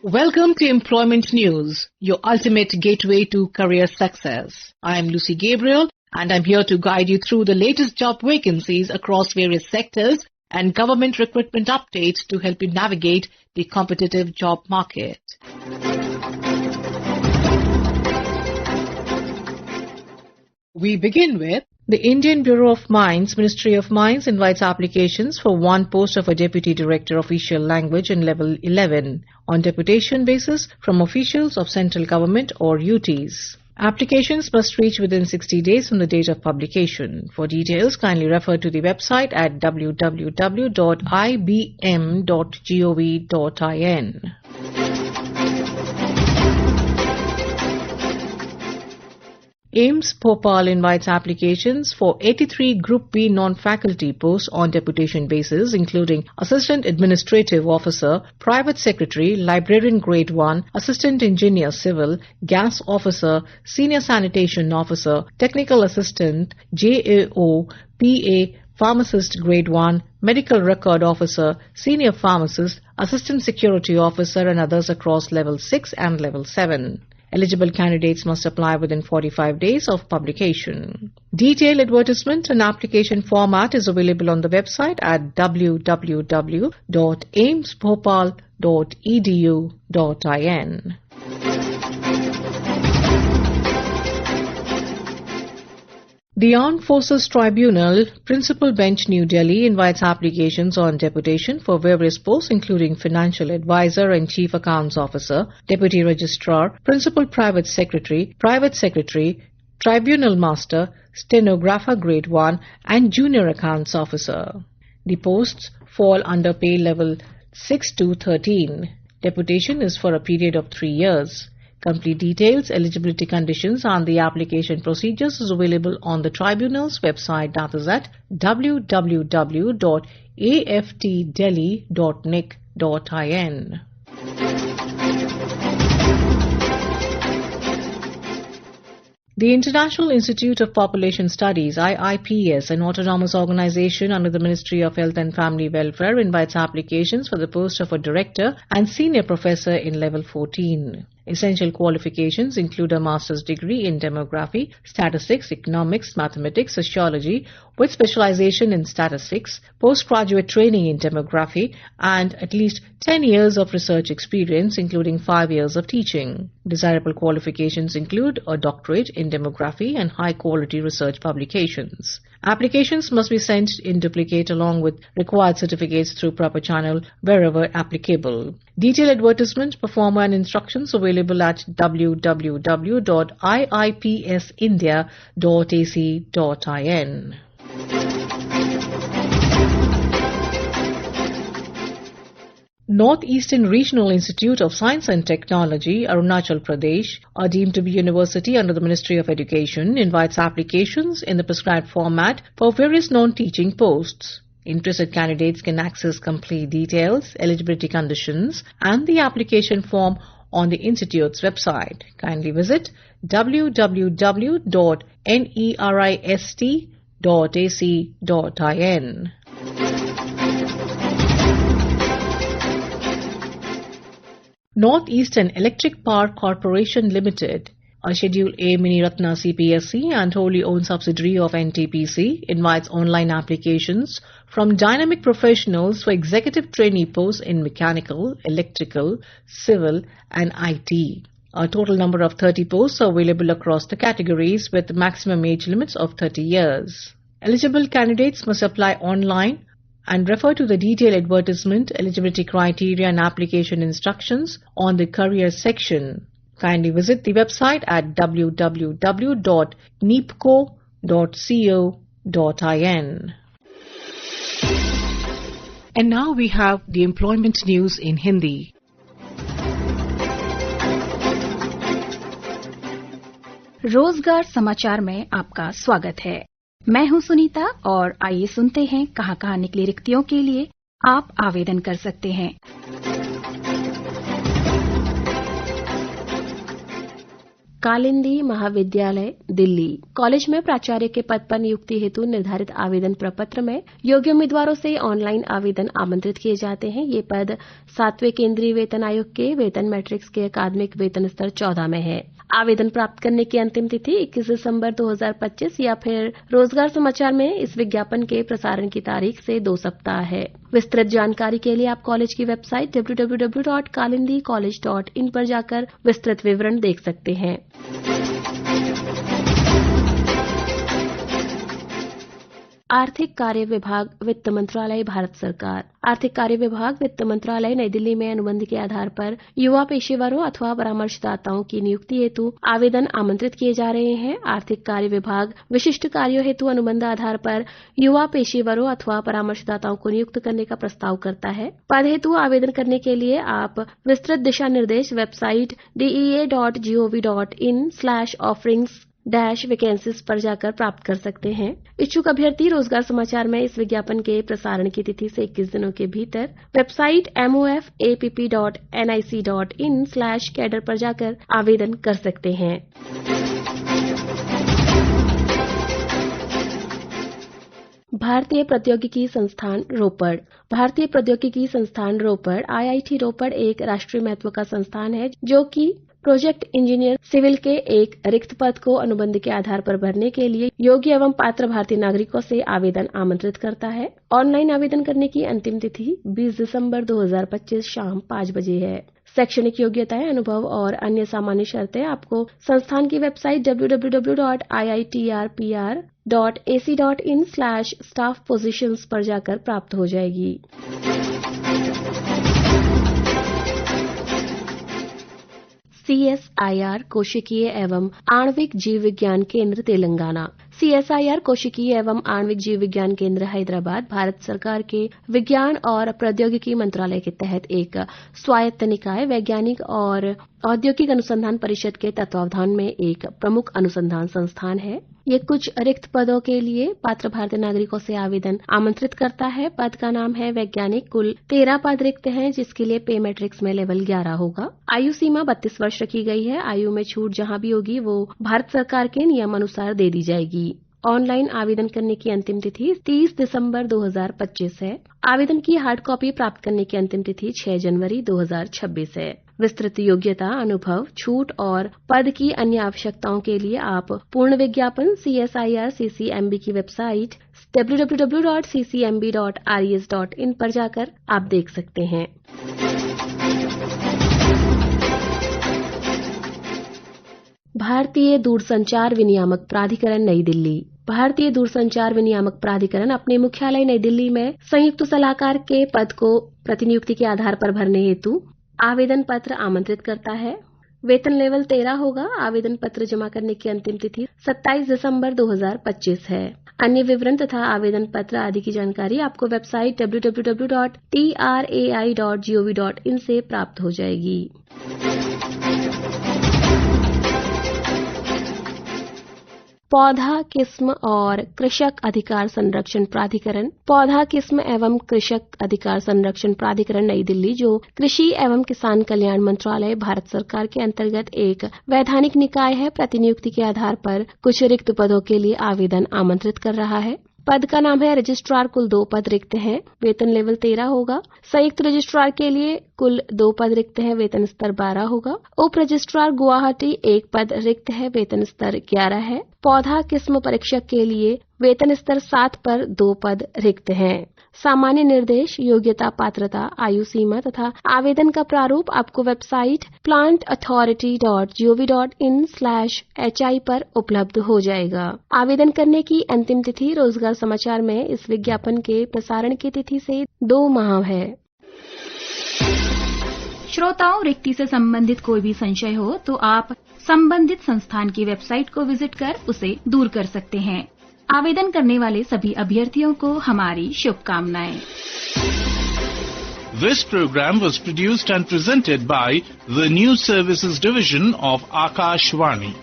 Welcome to Employment News, your ultimate gateway to career success. I am Lucy Gabriel and I'm here to guide you through the latest job vacancies across various sectors and government recruitment updates to help you navigate the competitive job market. We begin with the Indian Bureau of Mines, Ministry of Mines invites applications for one post of a Deputy Director Official Language in Level 11 on deputation basis from officials of central government or UTs. Applications must reach within 60 days from the date of publication. For details, kindly refer to the website at www.ibm.gov.in. AIIMS Bhopal invites applications for 83 Group B non-faculty posts on deputation basis, including Assistant Administrative Officer, Private Secretary, Librarian Grade 1, Assistant Engineer Civil, Gas Officer, Senior Sanitation Officer, Technical Assistant, JAO, PA, Pharmacist Grade 1, Medical Record Officer, Senior Pharmacist, Assistant Security Officer and others across Level 6 and Level 7. Eligible candidates must apply within 45 days of publication. Detailed advertisement and application format is available on the website at www.aimsbhopal.edu.in. The Armed Forces Tribunal, Principal Bench, New Delhi invites applications on deputation for various posts including Financial Advisor and Chief Accounts Officer, Deputy Registrar, Principal Private Secretary, Tribunal Master, Stenographer Grade 1 and Junior Accounts Officer. The posts fall under pay level 6 to 13. Deputation is for a period of 3 years. Complete details, eligibility conditions and the application procedures is available on the Tribunal's website, that is at www.aftdelhi.nic.in. The International Institute of Population Studies, IIPS, an autonomous organization under the Ministry of Health and Family Welfare, invites applications for the post of a director and senior professor in level 14. Essential qualifications include a master's degree in demography, statistics, economics, mathematics, sociology, with specialization in statistics, postgraduate training in demography, and at least 10 years of research experience, including 5 years of teaching. Desirable qualifications include a doctorate in demography and high-quality research publications. Applications must be sent in duplicate along with required certificates through proper channel wherever applicable. Detailed advertisement, performer and instructions available at www.iipsindia.ac.in. Northeastern Regional Institute of Science and Technology, Arunachal Pradesh, a deemed to be university under the Ministry of Education, invites applications in the prescribed format for various non-teaching posts. Interested candidates can access complete details, eligibility conditions, and the application form on the Institute's website. Kindly visit www.nerist.ac.in. Northeastern Electric Power Corporation Limited, a Schedule A Mini Ratna CPSC and wholly owned subsidiary of NTPC, invites online applications from dynamic professionals for executive trainee posts in mechanical, electrical, civil and IT. A total number of 30 posts are available across the categories with maximum age limits of 30 years. Eligible candidates must apply online and refer to the detailed advertisement, eligibility criteria and application instructions on the career section. Kindly visit the website at www.neepco.co.in. And now we have the employment news in Hindi. रोजगार समाचार में आपका स्वागत है। मैं हूं सुनीता और आइए सुनते हैं कहां निकली रिक्तियों के लिए आप आवेदन कर सकते हैं। कालिंदी महाविद्यालय दिल्ली कॉलेज में प्राचार्य के पद पर नियुक्ति हेतु निर्धारित आवेदन प्रपत्र में योग्य उम्मीदवारों से ऑनलाइन आवेदन आमंत्रित किए जाते हैं। ये पद 7वें केंद्रीय वेतन आयोग के वेतन मैट्रिक्स के अकादमिक वेतन स्तर 14 में है। आवेदन प्राप्त करने की अंतिम तिथि 21 दिसंबर 2025 या फिर रोजगार समाचार में इस विज्ञापन के प्रसारण की तारीख से 2 सप्ताह है। विस्तृत जानकारी के लिए आप कॉलेज की वेबसाइट www.kalindicollege.in पर जाकर विस्तृत विवरण देख सकते हैं। आर्थिक कार्य विभाग वित्त मंत्रालय भारत सरकार। आर्थिक कार्य विभाग वित्त मंत्रालय नई दिल्ली में अनुबंध के आधार पर युवा पेशेवरों अथवा परामर्शदाताओं की नियुक्ति हेतु आवेदन आमंत्रित किए जा रहे हैं। आर्थिक कार्य विभाग विशिष्ट कार्यों हेतु अनुबंध आधार पर युवा पेशेवरों अथवा परामर्शदाताओं को नियुक्त करने का प्रस्ताव करता है। पद हेतु आवेदन करने के लिए आप विस्तृत दिशा निर्देश वेबसाइट dea.gov.in/offerings-vacancies पर जाकर प्राप्त कर सकते हैं। इच्छुक अभ्यर्थी रोजगार समाचार में इस विज्ञापन के प्रसारण की तिथि से 21 दिनों के भीतर वेबसाइट mofapp.nic.in/cadre पर जाकर आवेदन कर सकते हैं। भारतीय प्रौद्योगिकी संस्थान रोपड़। भारतीय प्रौद्योगिकी संस्थान रोपड़ IIT रोपड़ एक राष्ट्रीय महत्व का संस्थान है जो कि प्रोजेक्ट इंजीनियर सिविल के एक रिक्त पद को अनुबंध के आधार पर भरने के लिए योग्य एवं पात्र भारतीय नागरिकों से आवेदन आमंत्रित करता है। ऑनलाइन आवेदन करने की अंतिम तिथि 20 दिसंबर 2025 शाम 5 बजे है। शैक्षणिक योग्यताएं, अनुभव और अन्य सामान्य शर्तें आपको संस्थान की वेबसाइट www.iitrpr.ac.in/staff positions पर जाकर प्राप्त हो जाएगी। CSIR कोशिकीय एवं आणविक जीव विज्ञान केंद्र तेलंगाना। CSIR कोशिकीय एवं आणविक जीव विज्ञान केंद्र हैदराबाद भारत सरकार के विज्ञान और प्रौद्योगिकी मंत्रालय के तहत एक स्वायत्त निकाय वैज्ञानिक और औद्योगिक अनुसंधान परिषद के तत्वावधान में एक प्रमुख अनुसंधान संस्थान है। ये कुछ रिक्त पदों के लिए पात्र भारतीय नागरिकों से आवेदन आमंत्रित करता है। पद का नाम है वैज्ञानिक। कुल 13 पद रिक्त हैं जिसके लिए पे मैट्रिक्स में लेवल 11 होगा। आयु सीमा 32 वर्ष रखी गई है। आयु में छूट जहां भी होगी वो भारत सरकार के नियमानुसार दे दी जाएगी। ऑनलाइन आवेदन करने की अंतिम तिथि 30 दिसंबर 2025 है। आवेदन की हार्ड कॉपी प्राप्त करने की अंतिम तिथि 6 जनवरी 2026 है। विस्तृत योग्यता, अनुभव, छूट और पद की अन्य आवश्यकताओं के लिए आप पूर्ण विज्ञापन CSIR CCMB की वेबसाइट www.ccmb.res.in पर जाकर आप देख सकते हैं। भारतीय दूरसंचार विनियामक प्राधिकरण नई दिल्ली। भारतीय दूरसंचार विनियामक प्राधिकरण अपने मुख्यालय नई दिल्ली में संयुक्त सलाहकार के पद को प्रतिनियुक्ति के आधार पर भरने हेतु आवेदन पत्र आमंत्रित करता है। वेतन लेवल 13 होगा। आवेदन पत्र जमा करने की अंतिम तिथि 27 दिसंबर 2025 है। अन्य विवरण तथा आवेदन पत्र आदि की जानकारी आपको वेबसाइट www.trai.gov.in से प्राप्त हो जाएगी। पौधा किस्म और कृषक अधिकार संरक्षण प्राधिकरण। पौधा किस्म एवं कृषक अधिकार संरक्षण प्राधिकरण नई दिल्ली जो कृषि एवं किसान कल्याण मंत्रालय भारत सरकार के अंतर्गत एक वैधानिक निकाय है, प्रतिनियुक्ति के आधार पर कुछ रिक्त पदों के लिए आवेदन आमंत्रित कर रहा है। पद का नाम है रजिस्ट्रार। कुल 2 पद रिक्त हैं। वेतन लेवल 13 होगा। संयुक्त रजिस्ट्रार के लिए कुल 2 पद रिक्त हैं। वेतन स्तर 12 होगा। उप रजिस्ट्रार गुवाहाटी 1 पद रिक्त है। वेतन स्तर 11 है। पौधा किस्म परीक्षक के लिए वेतन स्तर 7 पर 2 पद रिक्त हैं। सामान्य निर्देश, योग्यता, पात्रता, आयु सीमा तथा आवेदन का प्रारूप आपको वेबसाइट plantauthority.gov.in/hi पर उपलब्ध हो जाएगा। आवेदन करने की अंतिम तिथि रोजगार समाचार में इस विज्ञापन के प्रसारण की तिथि से 2 माह है। श्रोताओं, रिक्ति से संबंधित कोई भी संशय हो तो आप संबंधित संस्थान की वेबसाइट को विजिट कर उसे दूर कर सकते हैं। आवेदन करने वाले सभी अभ्यर्थियों को हमारी शुभकामनाएं। This program was produced and presented by the News Services Division of Akashvani.